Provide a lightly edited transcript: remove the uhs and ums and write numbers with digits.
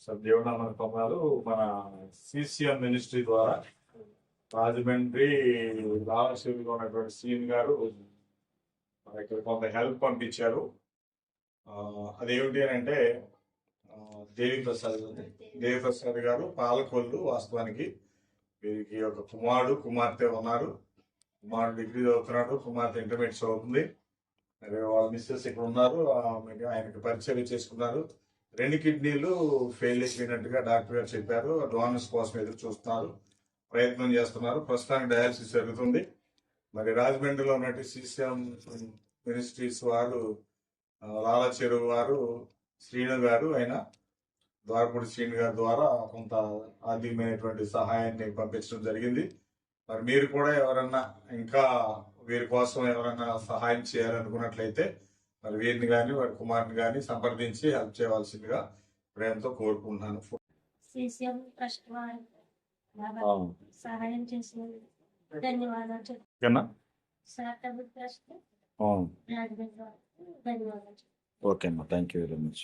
Sir దేవునామకం గారు మన CCM ministry ద్వారా రాజమండ్రి రామశివుడిగా ఉన్నటువంటి సీన్ గారు ఇక్కడ కొంత హెల్ప్ పంపించారు. అదేమిటి అని అంటే దేవిప్రసాద్ గారు పాలకొల్లు. వాస్తవానికి వీరికి ఒక కుమార్తె ఉన్నారు. కుమారుడు డిగ్రీ చదువుతున్నాడు, కుమార్తె ఇంటర్మీడియట్ చదువుతుంది. మరి వాళ్ళ మిస్సెస్ ఇక్కడ ఉన్నారు. ఆయనకి పరిచయం చేసుకున్నారు. 2 కిడ్నీలు ఫెయిల్ అయిపోయినట్టుగా డాక్టర్ గారు చెప్పారు. డోనర్స్ కోసం ఎదురు చూస్తున్నారు, ప్రయత్నం చేస్తున్నారు. ప్రస్తుతానికి డయాలసిస్ జరుగుతుంది. మరి రాజమండ్రిలో ఉన్నట్టు సిసిఎం మినిస్ట్రీస్ వారు లాలా చెరువు వారు శ్రీను గారు ఆయన ద్వారపూడి శ్రీను గారి ద్వారా కొంత ఆర్థికమైనటువంటి సహాయాన్ని పంపించడం జరిగింది. మరి మీరు కూడా ఎవరన్నా ఇంకా వీరి కోసం ఎవరన్నా సహాయం చేయాలనుకున్నట్లయితే మరి వీరిని కానీ వారి కుమారుని కానీ సంప్రదించి హెల్ప్ చేయవలసిందిగా ప్రేమతో కోరుకుంటున్నాను. సహాయం చేసిన ధన్యవాదాలు. ఓకే అమ్మా, థ్యాంక్ యూ వెరీ మచ్.